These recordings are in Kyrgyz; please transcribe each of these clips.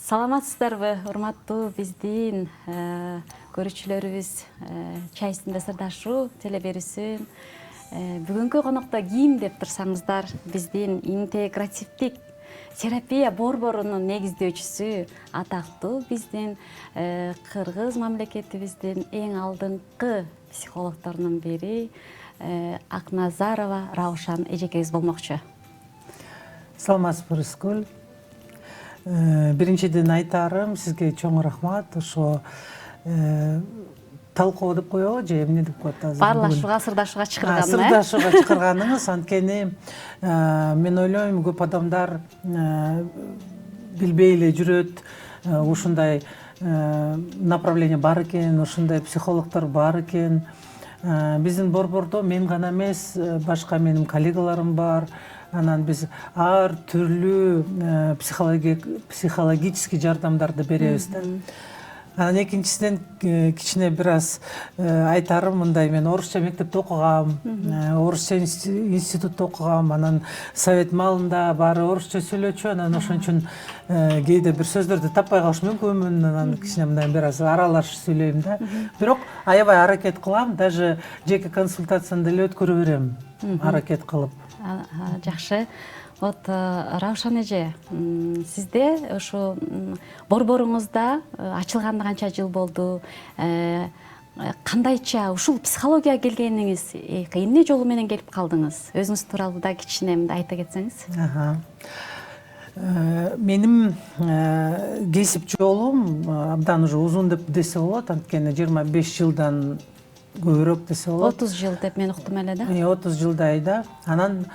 Саламатсыздарбы, урматтуу биздин көрүүчүлөрүбүз чай үстүндө сырдашуу телеберүүсүн бүгүнкү конокто ким деп турсаңыздар, биздин интегративдик терапия борборунун негиздөөчүсү, атактуу биздин кыргыз мамлекетибиздин эң алдыңкы психологдорунун бири Акназарова Раушан эжекебиз болмокчу. Саламатсызбы, Рыскүл. Биринчиден айтарым сизге чоң рахмат. Ошо талкоо деп коебу же эмне деп коет азыр? Баарлашууга, сырдашууга чакырган. Сырдашууга чакырганыңыз, анткени мен ойлойм көп адамдар билбей эле жүрөт. Ушундай направление бар экен, ушундай психологдор бар экен. Биздин борбордо мен гана эмес, башка менин коллегаларым бар. Анан биз ар түрлүү психологический жардамдарды беребиз да. Анан экинчисинен кичине бир аз айтарым мындай: мен орусча мектепте окугам, орусча институтта окугам, анан совет маалында баары орусча сүйлөчү, анан ошон үчүн кээде бир сөздөрдү таппай калыш мүмкүнмүн, анан кичине мындай бир аз аралаш сүйлөйм да. Бирок аябай аракет кылам, даже жеке консультацияны деле өткөрө берем, аракет кылып. Жакшы. Вот Раушан эже, сизде ошо борборуңузда ачылганда канча жыл болду? Кандайча ушул психологияга келгениңиз эмне жолу менен келип калдыңыз? Өзүңүз тууралуу да кичине айта кетсеңиз. Менин кесип жолум абдан уже узун деп десе болот, анткени 25 жылдан көбүрөөк десе болот. 30 жыл деп мен уктум эле да. 30 жылдай да. Анан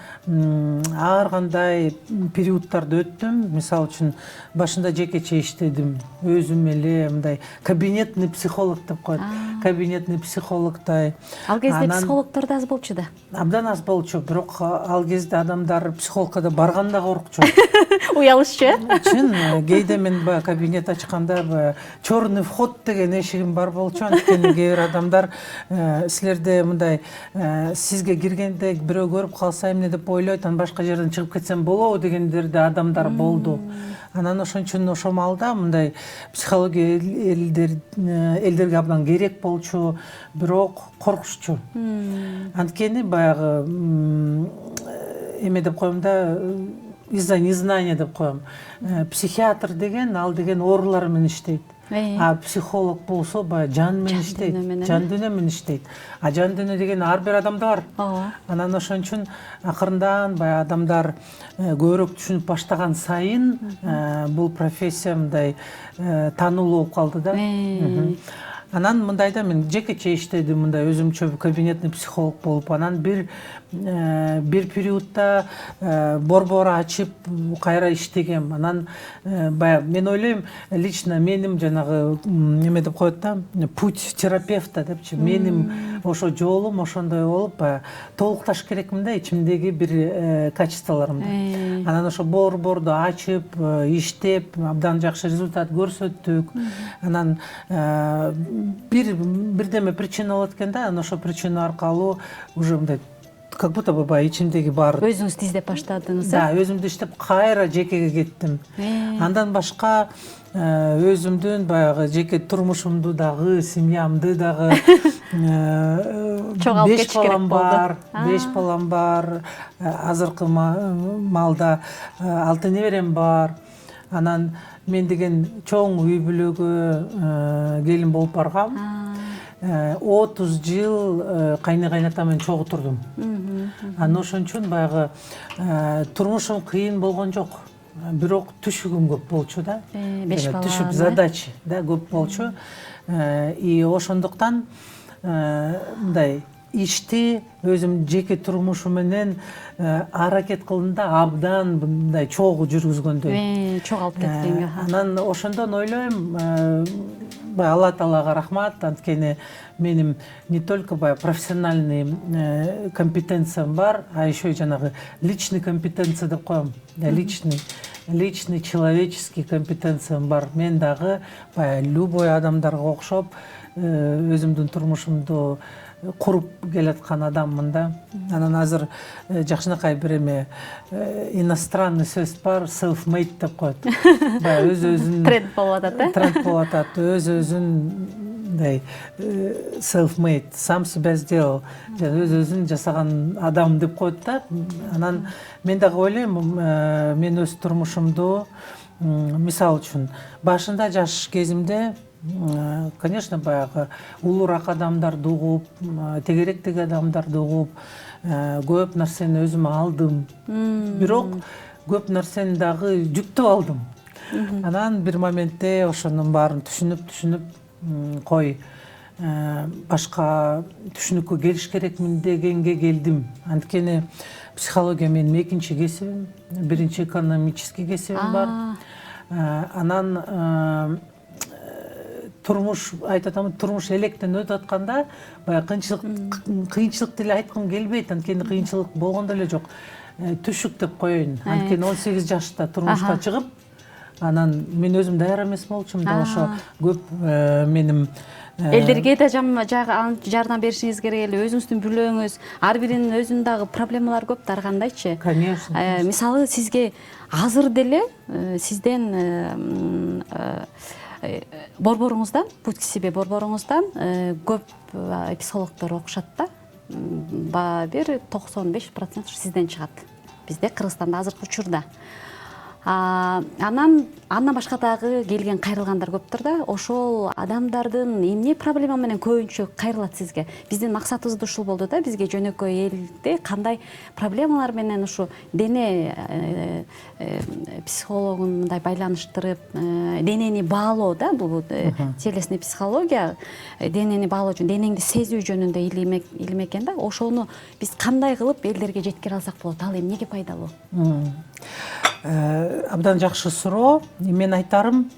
ар кандай периоддарды өттүм. Мисалы үчүн башында жекече иштедим. Өзүм эле мындай кабинетный психолог деп коет. Кабинетный психологдай. Ал кезде психологдор да аз болчу да. Абдан аз болчу, бирок ал кезде адамдар психологко да барганда коркчу. Уялышчу. Чын, кээде мен кабинет ачканда черный вход деген эшигим бар болчу, анткени кээ бир адамдар силерде мындай сизге киргенде бирөө көрүп калса эмне деп ойлойт, анан башка жерден чыгып кетсем болобу дегендер да адамдар болду. Анан ошон үчүн ошол маалда мындай психология элдерге абдан керек болчу, бирок коркушчу. Анткени баягы эме деп коем да, из-за незнания деп коем. Психиатр деген, ал деген оорулар менен иштейт. А психолог болсо баягы жан менен иштейт, жан дүйнө менен иштейт. А жан дүйнө деген ар бир адамда бар. Анан ошон үчүн акырындан баягы адамдар көбүрөөк түшүнүп баштаган сайын бул профессия мындай таануулуу болуп калды да. Анан мындай да, мен жекече иштедим, мындай өзүмчө кабинетный психолог болуп, анан бир периодда борбор ачып кайра иштегем. Анан баягы мен ойлойм, лично менин жанагы эме деп коет да, путь терапевта депчи, менин ошо жолум ошондой болуп, толукташ керекмин да ичимдеги бир качестволорумду. Анан ошо борборду ачып, иштеп, абдан жакшы результат көрсөттүк. Анан бирдеме причина болот экен да, анан ошо причина аркылуу уже мындай как будто бы баягы ичимдеги бар. Өзүңүздү издеп баштадыңыз. Да, өзүмдү иштеп кайра жекеге кеттим. Андан башка өзүмдүн баягы жеке турмушумду дагы, семьямды дагы, 5 балам бар, 5 балам бар. Азыркы маалда 6 неберем бар. Анан мен деген чоң үй бүлөгө келин болуп баргам. 30 жыл кайны кайнатам менен чогуу турдум. Анан ошон үчүн баягы турмушум кыйын болгон жок. Бирок түшүгүм көп болчу да. 5 бала. Түшүк задача да көп болчу. И ошондуктан мындай ишти өзүм жеке турмушум менен аракет кылдым да, абдан мындай чогуу жүргүзгөндөй. Чогулуп кеттиң. Анан ошондон ойлойм, Алла Таалага рахмат, анткени менин не только профессиональный компетенциям бар, а еще и жанагы личный компетенция деп коем. Личный человеческий компетенциям бар. Мен дагы любой адамдарга окшоп өзүмдүн турмушумду куруп келаткан адаммын да. Анан азыр жакшынакай бир эме иностранный сөз бар, self-made деп коет. Баягы өз-өзүн тренд болуп атат, тренд болуп атат. Өз-өзүн мындай self-made, сам себя сделал. Өз-өзүн жасаган адам деп коет да. Анан мен дагы ойлойм, мен өз турмушумду мисал үчүн башында жаш кезимде конечно баягы улуураак адамдарды угуп, тегеректеги адамдарды угуп, көп нерсени өзүмө алдым. Бирок көп нерсени дагы жүктөп алдым. Анан бир моментте ошонун баарын түшүнүп кой башка түшүнүккө келиш керекмин дегенге келдим. Анткени психология менин экинчи кесибим, биринчи экономический кесибим бар. Анан турмуш айтатам, турмуш электен өтүп атканда баягы кыйынчылык деле айткым келбейт, анткени кыйынчылык болгон деле жок. Түшүк деп коеюн. Анткени 18 жашта турмушка чыгып, анан мен өзүм даяр эмес болчумун да, ошо көп менин элдерге да жардам беришиңиз керек эле, өзүңүздүн билүүңүз, ар биринин өзүнүн дагы проблемалары көп да, ар кандайчы. Конечно. Мисалы сизге азыр деле сизден борборуңуздан, путь к себе борборуңуздан көп психологдор окушат да. Бир 95% сизден чыгат. Бизде Кыргызстанда азыркы учурда. Андан башка дагы келген кайрылгандар көптүр да. Ошол адамдардын эмне проблема менен көбүнчө кайрылат сизге? Биздин максатыбыз да ушул болду да, бизге жөнөкөй элде кандай проблемалар менен ушу дене психологун мындай байланыштырып, денени баалоо да, бул телесный психология, денени баалоо үчүн, денеңди сезүү жөнүндө илим экен да. Ошону биз кандай кылып элдерге жеткире алсак болот? Ал эмнеге пайдалуу? Абдан жакшы суроо. Мен айтарым,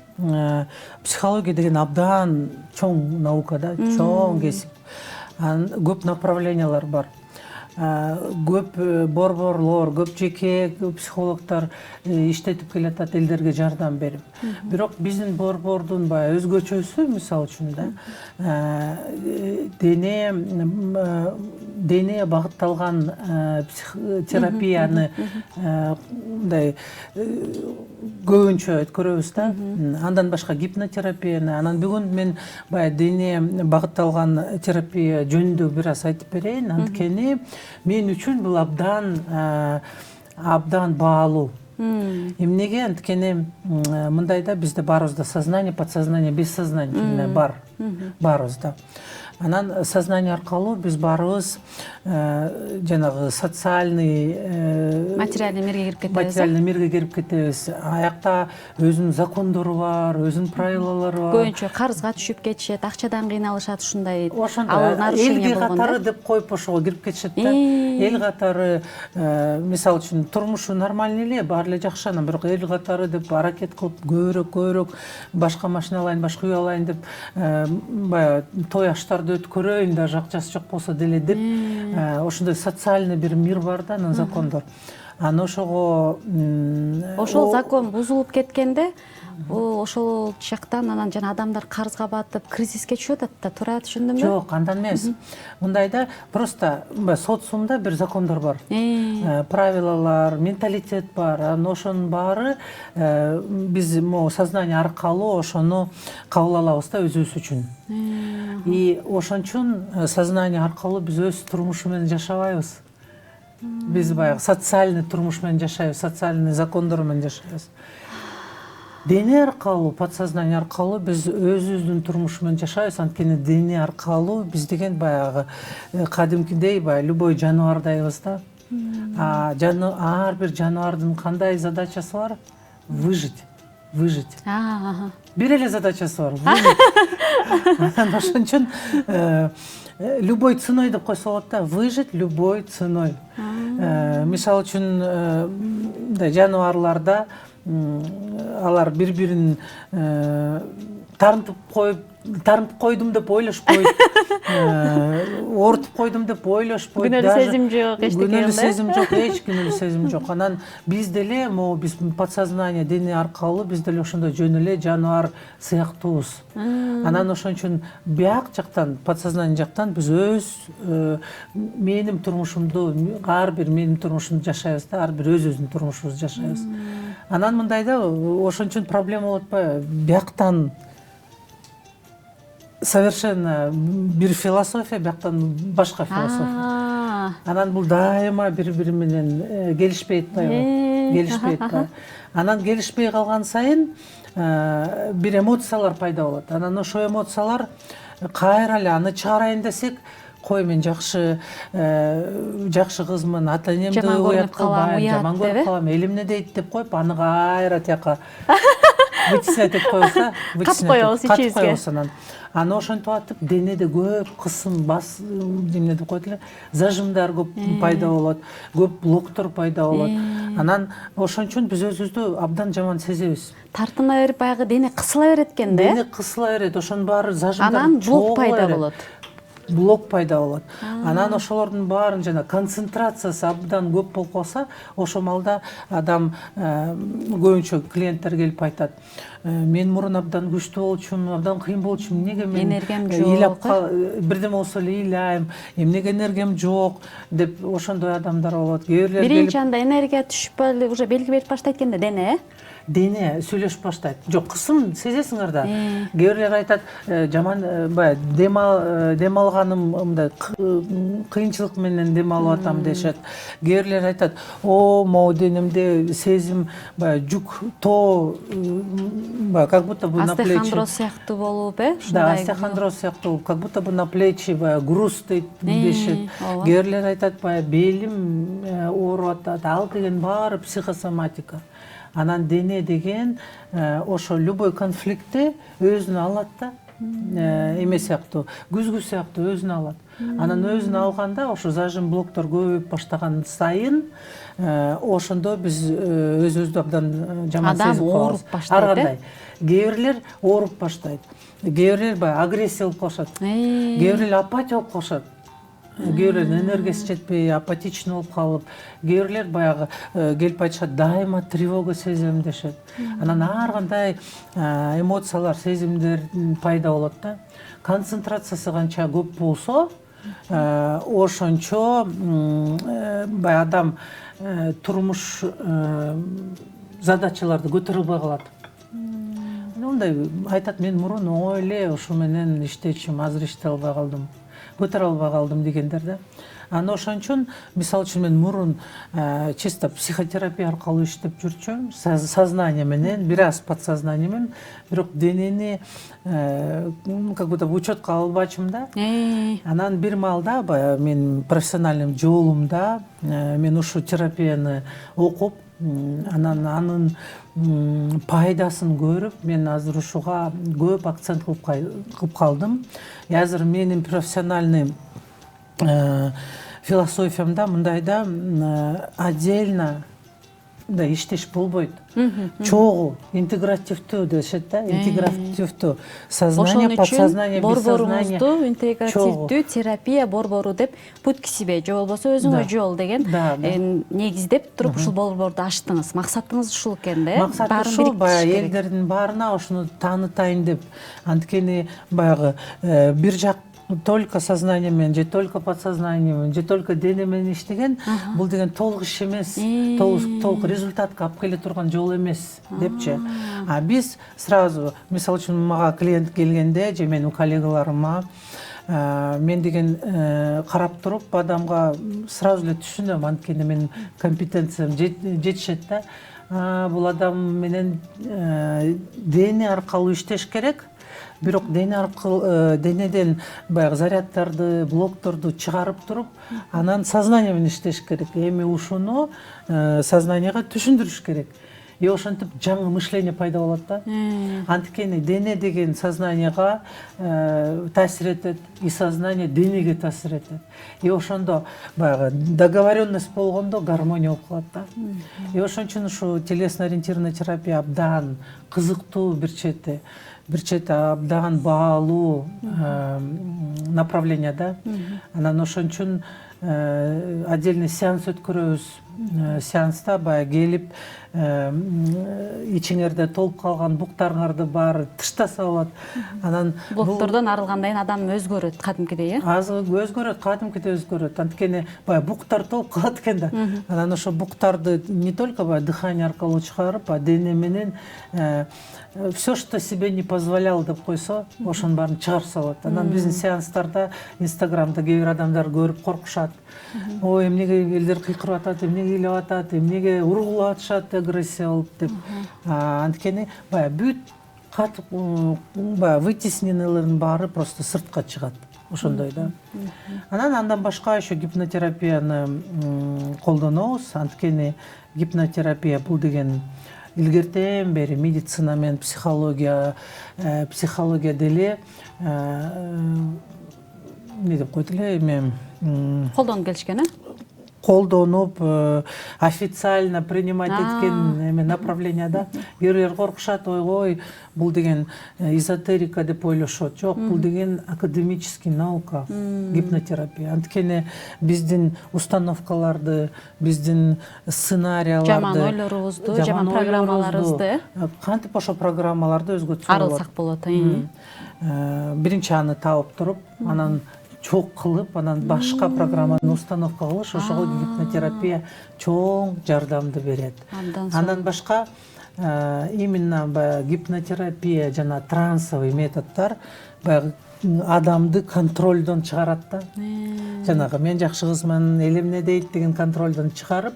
психология деген абдан чоң наука да, чоң кесип. Көп направлениялар бар. Көп борборлор, көп жеке психологдор иштетип келатат элдерге жардам берип. Бирок биздин борбордун баягы өзгөчөсү, мисал үчүн да, дене багытталган терапияны мындай көбүнчө өткөрөбүз да. Андан башка гипнотерапияны, анан бүгүн мен баягы дене багытталган терапия жөнүндө бир аз айтып берейин. Анткени мен үчүн бул абдан баалуу. Эмнеге? Анткени мындайда бизде баарыбызда сознание, подсознание, бессознательное бар. Баарыбызда. Анан сознание аркылуу биз баарыбыз жанагы социальный материальный мирге кирип кетебиз. Материальный мирге кирип кетебиз. Аякта өзүнүн закондору бар, өзүнүн правилалары бар. Көбүнчө карызга түшүп кетишет, акчадан кыйналышат, ушундай. Ошондой элге катары деп коюп ошого кирип кетишет да. Эл катары, мисалы үчүн, турмушу нормальный эле, баары эле жакшы, анан бирок эл катары деп аракет кылып көбүрөөк башка машина алайын, башка үй алайын деп, баягы той аштарды өткөрөйүн, даже акчасы жок болсо деле деп, ошондой социальный бир мир бар да, анан закондор. Аны ошого ошол закон бузулуп кеткенде, ошол жактан анан жана адамдар карызга батып, кризиске түшүп атат да, туура түшүндүмбү? Жок, андан эмес. Мындайда просто социумда бир закондор бар. Правилалар, менталитет бар. Анан ошонун баары биз сознание аркылуу ошону кабыл алабыз да өзүбүз үчүн. И ошон сознание аркылуу биз өз турмушу менен жашабайбыз. Биз баягы социальный турмуш менен жашайбыз, социальный закондор менен жашайбыз. Дене аркылуу, подсознание аркылуу биз өзүбүздүн турмуш менен жашайбыз. Анткени дене аркылуу биз деген баягы кадимкидей баягы любой жаныбардайбыз да. Ар бир жаныбардын кандай задачасы бар? Выжить. Бир эле задачасы бар. Ошон үчүн любой ценой деп койсо болот да, выжить любой ценой. Мисалы үчүн жаныбарларда алар бири-бирин тарынтып койдум деп ойлошпойт. оорутуп койдум деп ойлошпойт. Күнөөлүү сезим жок, эчтеке Күнөөлүү да? сезим жок, эч күнөөлүү сезим жок. Анан биз деле могу биз подсознание дене аркылуу биз деле ошондой жөн эле жаныбар сыяктуубуз. Анан ошон үчүн бияк жактан, подсознание жактан биз өз менин турмушумду, ар бир менин турмушумду жашайбыз да, ар бир өзүбүздүн турмушубузду жашайбыз. Анан мындай да, ошон үчүн проблема болуп атпайбы? Бияктан совершенно бир философия, бияктан башка философия. Анан бул дайыма бири-бири менен келишпей атпайбы? Келишпей атпайбы? Анан келишпей калган сайын бир эмоциялар пайда болот. Анан ошо эмоциялар кайра эле аны чыгарайын десек, кой мен жакшы кызмын, ата энемди уят кылбайм, жаман көрүп калам, элим эмне дейт деп коюп, аны кайра тияка вытеснять этип коебуз, катып коебуз ичибизге. Аны ошентип атып, денеде көп кысым, бас эмне деп коет эле, зажимдар көп пайда болот, көп блоктор пайда болот. Анан ошон үчүн биз өзүбүздү абдан жаман сезебиз. Тартына берип баягы дене кысыла берет экен да? Дене кысыла берет, ошонун баары зажимдар. Анан блок пайда болот. Блок пайда болот. Анан ошолордун баарын жана концентрациясы абдан көп болуп калса, ошол малда адам көбүнчө клиенттер келип айтат: мен мурун абдан күчтүү болчумун, абдан кыйын болчумун, эмнеге мен энергиям жок, бирдеме болсо эле ыйлайм, эмнеге энергиям жок деп ошондой адамдар болот. Биринчи анда энергия түшүп уже белги берип баштайт экен да дене, дене сүйлөшүп баштайт. Жок, кысым сезесиңер да. Кээ бирлер айтат, жаман баягы дем алганым мындай кыйынчылык менен дем алып атам дешет. Кээ бирлер айтат, могу денемде сезим баягы жүк, тоо, баягы как будто бы на плечи. Остеохондроз сыяктуу болуп, Да, остеохондроз сыяктуу болуп, как будто бы на плечи баягы груз дешет. Кээ бирлер айтат, баягы белим ооруп атат. Ал деген баары психосоматика. Анан дене деген ошо любой конфликтти өзүнө алат да, эме сыяктуу, күзгү сыяктуу өзүнө алат. Анан өзүнө алганда ошо зажим блоктор көбөйүп баштаган сайын ошондо биз өзүбүздү абдан жаман сезип калабыз. Адам ооруп баштайт. Ар кандай. Кээ бирлер ооруп баштайт. Кээ бирлер баягы агрессия болуп калышат. Кээ бирлер апатия болуп калышат. Кээ бирлердин энергиясы жетпей, апатичный болуп калып, кээ бирлер баягы келип айтышат, дайыма тревога сезем дешет. Анан ар кандай эмоциялар, сезимдер пайда болот да. Концентрациясы канча көп болсо, ошончо баягы адам турмуш задачаларды көтөрө албай калат. Мындай айтат, мен мурун оңой эле ушу менен иштечүмүн, азыр иштей албай калдым, көтөрө албай калдым дегендер да. Аны ошон үчүн, мисалы үчүн мен мурун чисто психотерапия аркылуу иштеп жүрчүм, сознание менен, бир аз подсознание менен, бирок денени как будто учетко албачумун да. Анан бир маалда баягы мен профессиональный жолумда мен ушу терапияны окуп, анан анын пайдасын көрүп, мен азыр ушуга көп акцент кылып калдым. Азыр менин профессиональный философиямда мындай да, отдельно да иштеш болбойт. Чогуу, интегративдүү дешет да, интегративдүү сознание, подсознание, бессознание. Борборубузду интегративдүү терапия борбору деп путь к себе, же болбосо өзүңө жол деген негиздеп туруп ушул борборду ачтыңыз. Максатыңыз ушул экен да? Максаты ушул, баягы элдердин баарына ушуну таанытайын деп. Анткени баягы бир жак только сознание менен, же только подсознание менен, же только дене менен иштеген, бул деген толук иш эмес, толук результатка алып келе турган жол эмес депчи. А биз сразу, мисалы үчүн мага клиент келгенде, же менин коллегаларыма, мен деген карап туруп адамга сразу эле түшүнөм, анткени менин компетенциям жетишет да. Бул адам менен дене аркылуу иштеш керек. Бирок денеден баягы заряддарды, блокторду чыгарып туруп, анан сознание менен иштеш керек. Эми ушуну сознаниега түшүндүрүш керек. И ошентип жаңы мышление пайда болот да. Анткени дене деген сознаниега таасир этет, и сознание денеге таасир этет. И ошондо баягы договоренность болгондо гармония болуп калат да. И ошон үчүн ушу телесно ориентированный терапия абдан кызыктуу бир чети. бир чети абдан баалуу направление да. Анан ошон үчүн отдельный сеанс өткөрөбүз. Сеанста баягы келип ичиңерде толуп калган буктарыңарды баары тыштаса болот. Анан блоктордон арылгандан кийин адам өзгөрөт кадимкидей, өзгөрөт, кадимкидей өзгөрөт. Анткени баягы буктар толуп калат экен да. Анан ошо буктарды не только баягы дыхание аркылуу чыгарып, а дене менен все, что себе не позволял деп койсо, ошонун баарын чыгарса болот. Анан биздин сеанстарда Инстаграмда кээ бир адамдар көрүп коркушат. Ой, эмнеге элдер кыйкырып атат, эмнеге ыйлап атат, эмнеге ургулап атышат, агрессия болуп деп. Анткени баягы бүт катып баягы вытесненелердин баары просто сыртка чыгат. Ошондой да. Андан башка еще гипнотерапияны колдонобуз. Анткени гипнотерапия бул деген илгертен бери медицина менен психология деле не деп койду эле эме колдонуп келишкен, колдонуп официально принимать эткен эме направление да. Бирлер коркушат, ойгой, бул деген эзотерика деп ойлошот. Жок, бул деген академический наука, гипнотерапия. Анткени биздин установкаларды, биздин сценарияларды, жаман ойлорубузду, жаман программаларыбызды кантип ошо программаларды өзгөртсөк болот. арылсак болот. Биринчи аны таап туруп, анан чок кылып, анан башка программаны установка кылыш, ошого гипнотерапия чоң жардамды берет. Андан башка именно гипнотерапия жана трансовый методдор баягы адамды контролдон чыгарат да. Жанагы мен жакшы кызмын, эл эмне дейт деген контролдон чыгарып,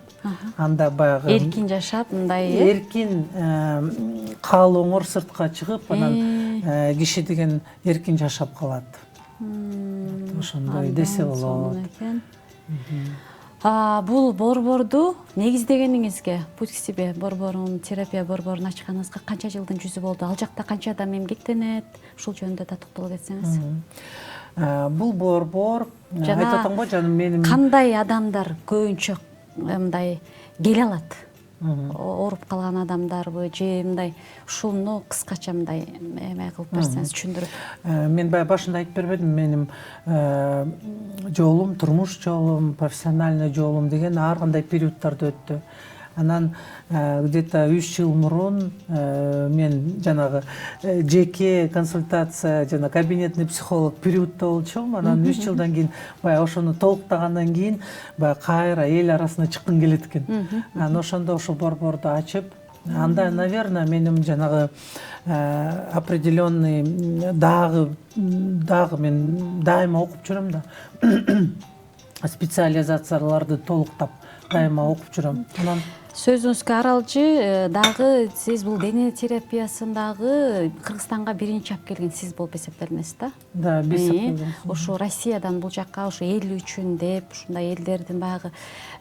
анда баягы эркин жашап, мындай эркин каалооңор сыртка чыгып, анан киши деген эркин жашап калат. Ошондой десе болот. Бул борборду негиздегениңизге, путь к себе борборун, терапия борборун ачканыңызга канча жылдын жүзү болду? Ал жакта канча адам эмгектенет? Ушул жөнүндө да токтоло кетсеңиз. Бул борбор, айтып атам го жаным, менин кандай адамдар көбүнчө мындай келе алат? Ооруп калган адамдарбы же мындай ушуну кыскача мындай эме кылып берсеңиз, түшүндүрүп. Мен баягы башында айтып бербедим, менин жолум, турмуш жолум, профессиональный жолум деген ар кандай периоддарды өттү. Анан где-то 3 жыл мурун мен жанагы жеке консультация жана кабинетный психолог периоддо болчумун. Анан 3 жылдан кийин баягы ошону толуктагандан кийин баягы кайра эл арасына чыккым келет экен. Анан ошондо ошо борборду ачып, анда, наверное, менин жанагы определенный дагы мен дайыма окуп жүрөм да. Специализацияларды толуктап дайыма окуп жүрөм. Анан Сөзүңүзгө аралчы, дагы сиз бул дене терапиясындагы Кыргызстанга биринчи алып келген сиз болуп эсептелинесиз да? Да, биз ошо Россиядан бул жакка ошо эл үчүн деп, ушундай элдердин баягы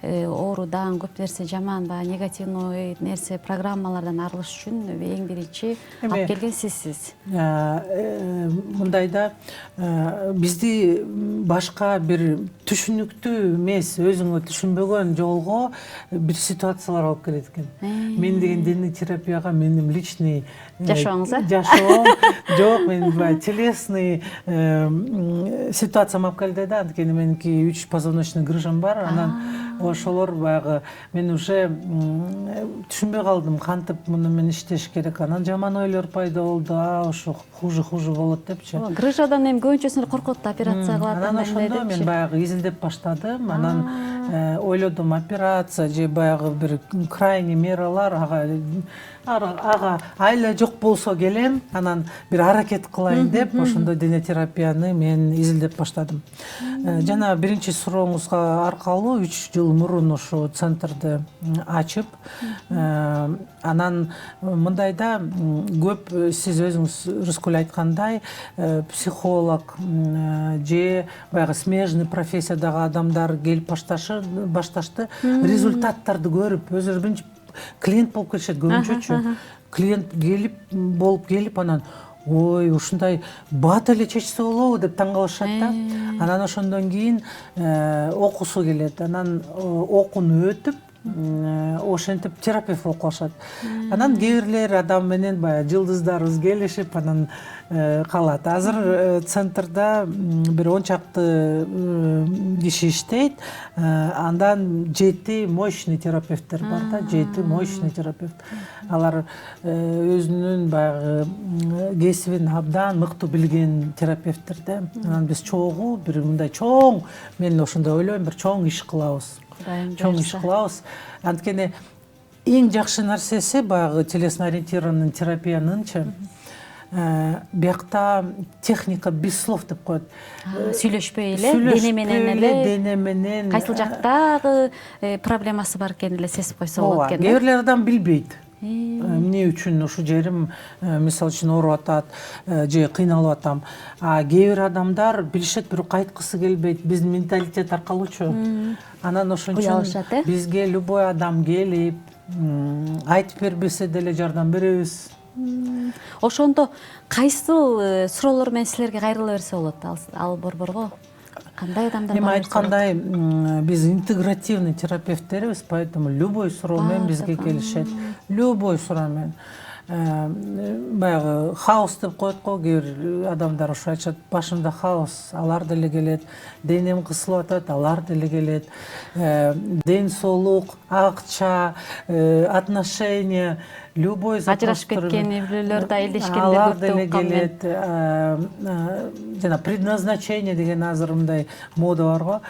оорудан, көп нерсе жаман, баягы негативный нерсе программалардан арылыш үчүн эң биринчи алып келген сизсиз. Мындай да, бизди башка бир түшүнүктүү эмес, өзүңө түшүнбөгөн жолго бир ситуациялар алып келет экен. Мен деген дене терапияга менин личный жашооңуз, жашоом жок, мен телесный ситуациям алып келди да. Анткени меники 3 позвоночный грыжам бар. Анан ошолор баягы мен уже түшүнбөй калдым, кантип муну мен иштеш керек. Анан жаман ойлор пайда болду. Ошо хуже болот депчи. Грыжадан эми көбүнчөсүнө коркот, операция кылат. Анан ошондо мен баягы изилдеп баштадым. Анан ойлодум, операция же баягы бир крайний мералар, ага айла жок болсо келем, анан бир аракет кылайын деп ошондо дене терапияны мен изилдеп баштадым. Жана биринчи сурооңузга аркалуу 3 жыл мурун ошо центрди ачып, анан мындай да, көп сиз өзүңүз Рыскүл айткандай, психолог же баягы смежный профессиядагы адамдар келип башташты, результаттарды көрүп, өзүлөрү биринчи клиент болуп келишет көбүнчөчү. Клиент келип анан ой, ушундай бат эле чечсе болобу деп таң калышат да. Анан ошондон кийин окусу келет. Анан окууну өтүп, ошентип терапевт болуп калышат. Анан кээ бирлер адам менен баягы жылдыздарыбыз келишип анан калат. Азыр центрда бир 10 чакты киши иштейт. Андан 7 мощный терапевттер бар да, 7 мощный терапевт. Алар өзүнүн баягы кесибин абдан мыктуу билген терапевттер да. Анан биз чогуу бир мындай чоң, мен ошондой ойлойм, бир чоң иш кылабыз. Чоң иш кылабыз. Анткени эң жакшы нерсеси баягы телесно ориентированный терапияныңчы биякта техника без слов деп коет. Сүйлөшпөй эле, дене менен эле, дене менен кайсыл жактагы проблемасы бар экенин эле сезип койсо болот экен. Кээ бирлер адам билбейт. Эмне үчүн ушу жерим мисалы үчүн ооруп атат же кыйналып атам. А кээ бир адамдар билишет, бирок айткысы келбейт. Биздин менталитет аркылуучу. Анан ошон үчүн бизге любой адам келип, айтып бербесе деле жардам беребиз. Ошондо кайсыл суроолор менен силерге кайрыла берсе болот ал борборго? Кандай адамдар бар? Эми айткандай, биз интегративный терапевттербиз, поэтому любой суроо менен бизге келишет. Любой суроо менен. Баягы хаос деп коет го, кээ бир адамдар ошо айтышат, башымда хаос, алар деле келет. Денем кысылып атат, алар деле келет. Ден соолук, акча, отношения, любой запрос. Ажырашып кеткен бирлер да элдешкендер алар деле келет. Жана предназначение деген азыр мындай мода бар го.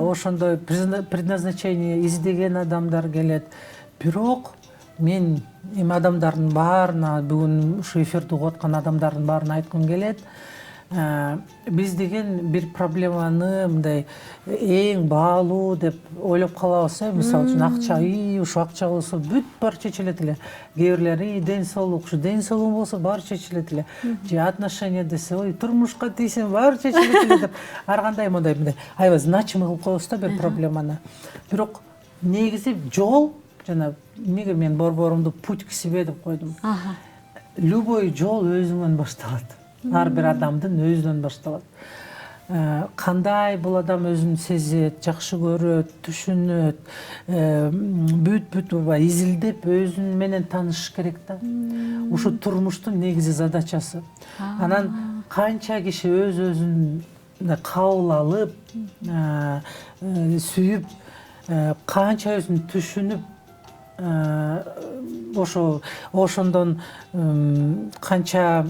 Ошондой предназначение издеген адамдар келет. Бирок мен эми адамдардын баарына, бүгүн ушу эфирди угуп аткан адамдардын баарына айткым келет. Биз деген бир проблеманы мындай эң баалуу деп ойлоп калабыз. Мисалы үчүн акча, ушу акча болсо бүт баары чечилет эле. Кээ бирлер ден соолук, ушу ден соолугум болсо баары чечилет эле. Же отношения десе, турмушка тийсем баары чечилет эле деп ар кандай мындай аябай значимый кылып коебуз да бир проблеманы. Бирок негизи жол, жана эмнеге мен борборумду путь к себе деп койдум. Любой жол өзүңөн башталат. Ар бир адамдын өзүнөн башталат. Кандай бул адам өзүн сезет, жакшы көрөт, түшүнөт, бүт изилдеп өзүн менен таанышыш керек да. Ушу турмуштун негизи задачасы. Анан канча киши өз-өзүн кабыл алып, сүйүп, канча өзүн түшүнүп, ошондон канча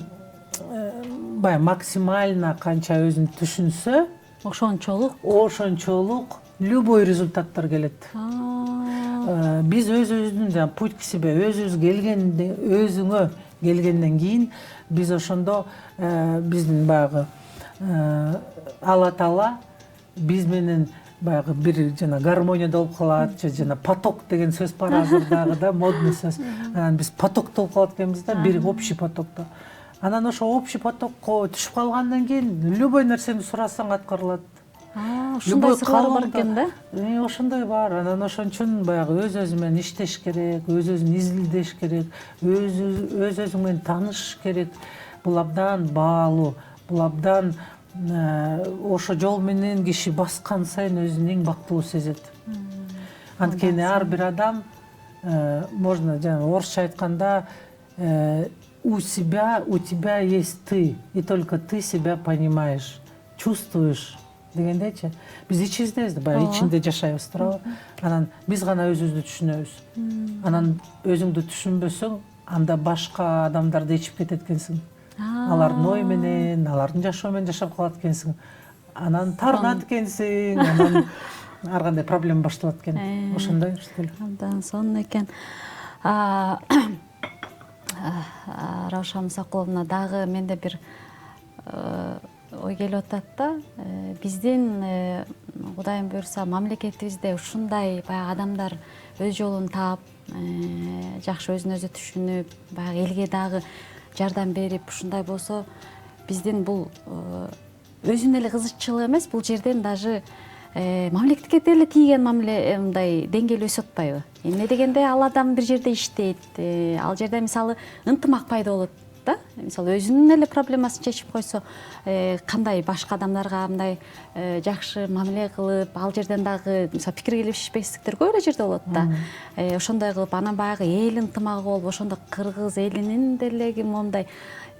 максимально канча өзүн түшүнсө, ошончолук любой результаттар келет. Биз өзүбүздүн путь к себе, өзүңө келгенден кийин биз ошондо биздин баягы Алла Таала биз менен баягы бир жана гармонияда болуп калат, жана поток деген сөз бар азырдагы да, модный сөз. Анан биз потокто болуп калат экенбиз да, бир общий потокто. Анан ошо общий потокко түшүп калгандан кийин любой нерсени сурасаң аткарылат. Ушундай сырлар бар экен да? Ошондой бар. Анан ошон үчүн баягы өз-өзү менен иштеш керек, өз-өзүн изилдеш керек, өз-өзүң менен таанышыш керек. Бул абдан баалуу, бул абдан ошо жол менен киши баскан сайын өзүн эң бактылуу сезет. Анткени ар бир адам, можно жана орусча айтканда, у тебя есть ты, и только ты себя понимаешь, чувствуешь дегендейчи. Биз ичибиздебиз да, баягы ичинде жашайбыз туурабы? Анан биз гана өзүбүздү түшүнөбүз. Анан өзүңдү түшүнбөсөң, анда башка адамдарды ичип кетет экенсиң. Алардын ой менен, алардын жашоо менен жашап калат экенсиң. Анан таарынат экенсиң, анан ар кандай проблема башталат экен. Ошондой стиль. Абдан сонун экен. Раушан Мусакуловна, дагы менде бир ой келип атат да. Биздин Кудайым буйрса мамлекетибизде ушундай баягы адамдар өз жолун таап, жакшы өзүн өзү түшүнүп, баягы элге дагы жардам берип, ушундай болсо, биздин бул өзүнүн эле кызыкчылыгы эмес, бул жерден даже мамлекетке деле тийген мамиле мындай деңгээл өсүп атпайбы? Эмне дегенде ал адам бир жерде иштейт, ал жерде мисалы ынтымак пайда болот. да. Мисалы өзүнүн эле проблемасын чечип койсо, кандай башка адамдарга мындай жакшы мамиле кылып, ал жерден дагы мисалы пикир келишпестиктер көп эле жерде болот да. Ошондой кылып, анан баягы эл ынтымагы болуп, ошондо кыргыз элинин делеги моундай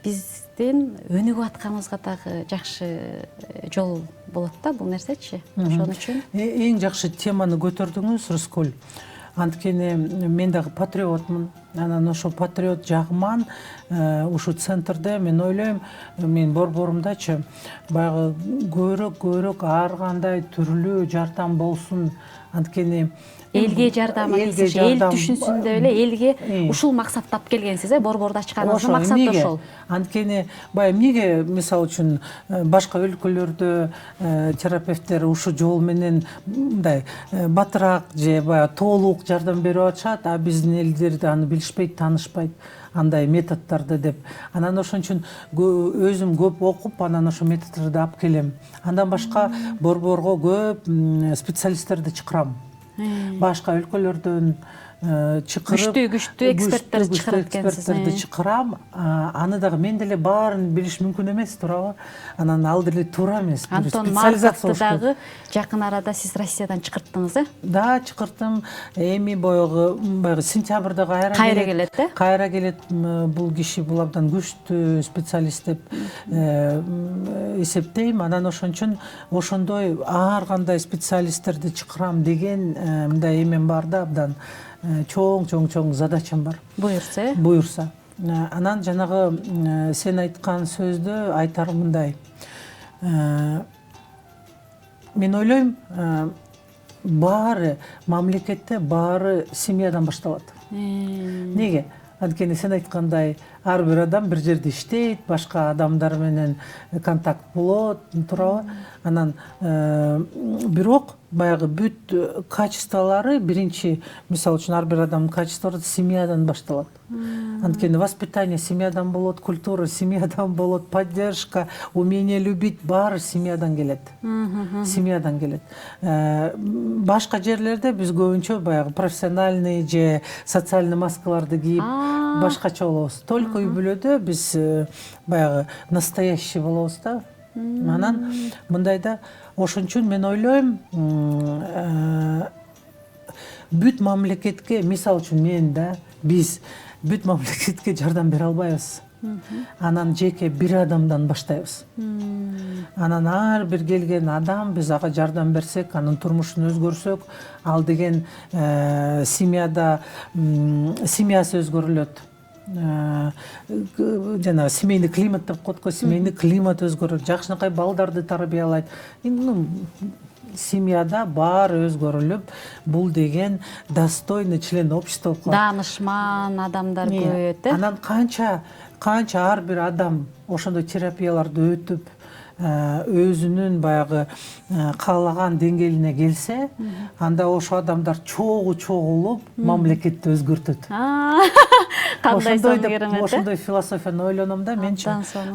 биздин өнүгүп атканыбызга дагы жакшы жол болот да бул нерсечи. Ошон үчүн эң жакшы теманы көтөрдүңүз, Рыскүл. Анткени мен дагы патриотмун. Анан ошо патриот жагыман ушу центрде мен ойлойм, мен борборумдачы баягы көбүрөөк ар кандай түрлүү жардам болсун. Анткени элге жардам, эл түшүнсүн деп эле элге ушул максаттап келгенсиз, борборду ачканыңыздын максаты ошол. Анткени баягы эмнеге мисалы үчүн башка өлкөлөрдө терапевттер ушу жол менен мындай батыраак же баягы толук жардам берип атышат, а биздин элдерде аны билишпейт, таанышпайт андай методдорду деп. Анан ошон үчүн өзүм көп окуп, анан ошо методдорду алып келем. Андан башка борборго көп специалисттерди чакырам. Башка өлкөлөрдөн чакырып, күчтүү эксперттерди чакырып экенсиз. Чакырам. Аны дагы мен деле баарын билиш мүмкүн эмес, туурабы? Анан ал деле туура эмес. Антон Марковду дагы жакын арада сиз Россиядан чакырттыңыз, Да, чакырттым. Эми баягы сентябрда кайра келет, Кайра келет. Бул киши бул абдан күчтүү специалист деп эсептейм. Анан ошон үчүн ошондой ар кандай специалисттерди чакырам деген мындай эмем бар да, абдан чоң задачам бар. Буюрса. Анан жанагы сен айткан сөздү айтарым мындай. Мен ойлойм, баары мамлекетте баары семьядан башталат. Неге? Анткени сен айткандай ар бир адам бир жерде иштейт, башка адамдар менен контакт болот, туурабы? Анан бирок баягы бүт качестволору биринчи, мисалы үчүн ар бир адамдын качестволору семьядан башталат. Анткени воспитание семьядан болот, культура семьядан болот, поддержка, умение любить баары семьядан келет. Семьядан келет. Башка жерлерде биз көбүнчө баягы профессиональный же социальный маскаларды кийип башкача болобуз. Только үй бүлөдө биз баягы настоящий болобуз да. Анан мындайда ошон үчүн мен ойлойм, бүт мамлекетке, мисалы үчүн мен да, биз бүт мамлекетке жардам бере албайбыз. Анан жеке бир адамдан баштайбыз. Анан ар бир келген адам биз ага жардам берсек, анын турмушун өзгөрсөк, ал деген семьясы өзгөрүлөт. Жана семейный климат деп коет го, семейный климат өзгөрөт, жакшынакай балдарды тарбиялайт. Семьяда баары өзгөрүлүп, бул деген достойный член общества болуп калат. Даанышман адамдар көбөйөт. Анан канча ар бир адам ошондой терапияларды өтүп, өзүнүн баягы каалаган деңгээлине келсе, анда ошо адамдар чогулуп мамлекетти өзгөртөт. Кандай сон керемет. Ошондой философияны ойлоном да менчи.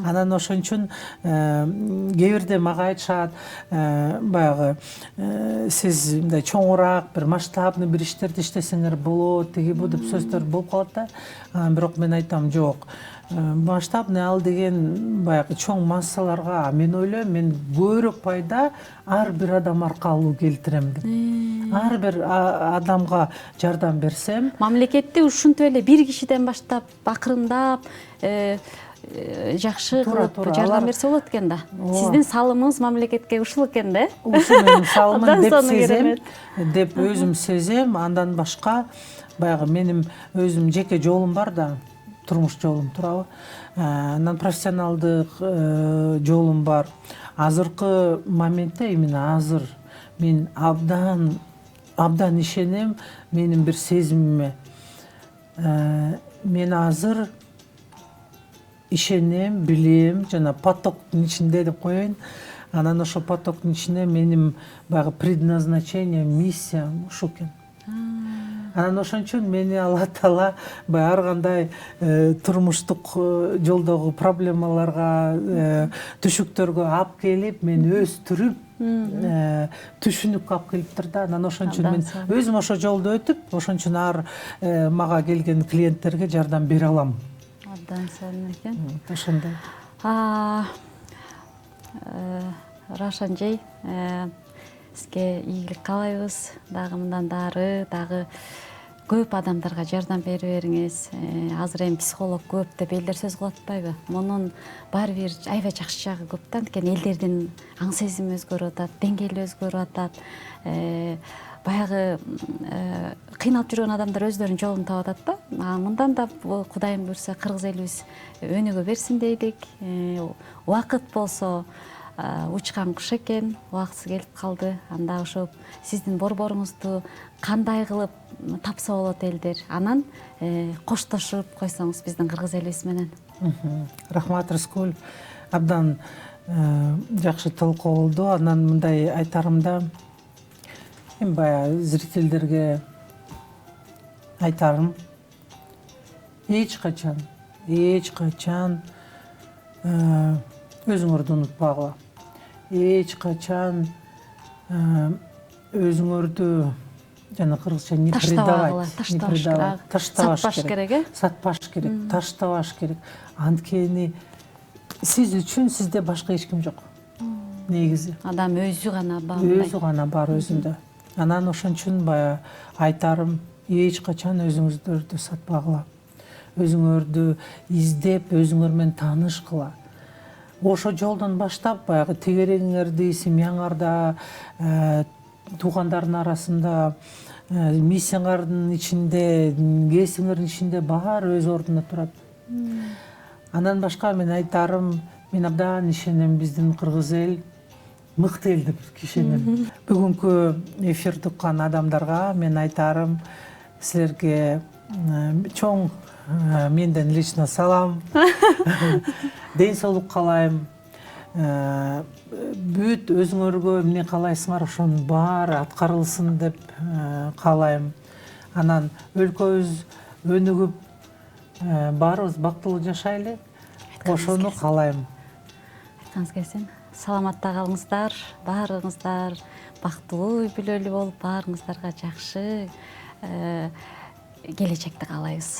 Анан ошон үчүн кээ бирде мага айтышат, баягы сиз мындай чоңураак бир масштабный бир иштерди иштесеңер болот, тиги бу деп сөздөр болуп калат да. Бирок мен айтам, жок. Масштабный ал деген баягы чоң массаларга мен ойлойм, мен көбүрөөк пайда ар бир адам аркылуу келтирем деп. Ар бир адамга жардам берсем, мамлекетти ушинтип эле бир кишиден баштап, акырындап жакшы кылып жардам берсе болот экен да. Сиздин салымыңыз мамлекетке ушул экен да. Ушул менин салымым деп өзүм сезем. Андан башка баягы менин өзүм жеке жолум бар да. Турмуш жолум, туурабы? Анан профессионалдык жолум бар. Азыркы моментте, именно азыр мен абдан ишенем менин бир сезимиме. Мен азыр ишенем, билем, жана потоктун ичинде деп коеюн. Анан ошо потоктун ичинде менин баягы предназначением, миссиям ушу экен. Анан ошон үчүн мени Алла Таала ар кандай турмуштук жолдогу проблемаларга, түшүктөргө алып келип, мени өстүрүп, түшүнүккө алып келиптир да. Анан ошон үчүн мен өзүм ошо жолду өтүп, ошон үчүн мага келген клиенттерге жардам бере алам. Абдан сонун экен. Ошондой. Рашан Жей, сизге ийгилик каалайбыз. Дагы мындан дагы көп адамдарга жардам бере бериңиз. Азыр эми психолог көп деп элдер сөз кылып атпайбы? Мунун баары бир аябай жакшы жагы көп да. Анткени элдердин аң сезими өзгөрүп атат, деңгээли өзгөрүп атат. Баягы кыйналып жүргөн адамдар өздөрүнүн жолун таап атат да. Мындан да Кудайым буйрса кыргыз элибиз өнүгө берсин дейдик. Убакыт болсо учкан куш экен, убактысы келип калды. Анда ошо сиздин борборуңузду кандай кылып тапса болот элдер? Анан коштошуп койсоңуз биздин кыргыз элибиз менен. Рахмат, Рыскүл. Абдан жакшы талкуу болду. Анан мындай айтарым да, эми баягы зрительдерге айтарым, эч качан өзүңөрдү унутпагыла. Эч качан өзүңөрдү жана кыргызча не предавать, таштабаш керек. Сатпаш керек, таштабаш керек. Анткени сиз үчүн сизде башка эч ким жок. Негизи Адам өзү гана бар. Өзү гана бар өзүндө. Анан ошон үчүн баягы айтарым, эч качан өзүңүздөрдү сатпагыла. Өзүңөрдү издеп, өзүңөр менен таанышкыла. Ошо жолдон баштап баягы тегерегиңерди, семьяңарда, туугандардын арасында, миссияңардын ичинде, кесиңердин ичинде баары өз ордуна турат. Андан башка мен айтарым, мен абдан ишенем биздин кыргыз эл мыкты эл деп ишенем. Бүгүнкү эфирди уккан адамдарга мен айтарым, силерге чоң менден лично салам. Ден соолук каалайм. Бүт өзүңөргө эмне каалайсыңар, ошонун баары аткарылсын деп каалайм. Анан өлкөбүз өнүгүп, баарыбыз бактылуу жашайлы. Ошону каалайм. Айткыңыз келсин. Саламатта калыңыздар, баарыңыздар бактылуу үй бүлөлүү болуп, баарыңыздарга жакшы келечекти каалайбыз.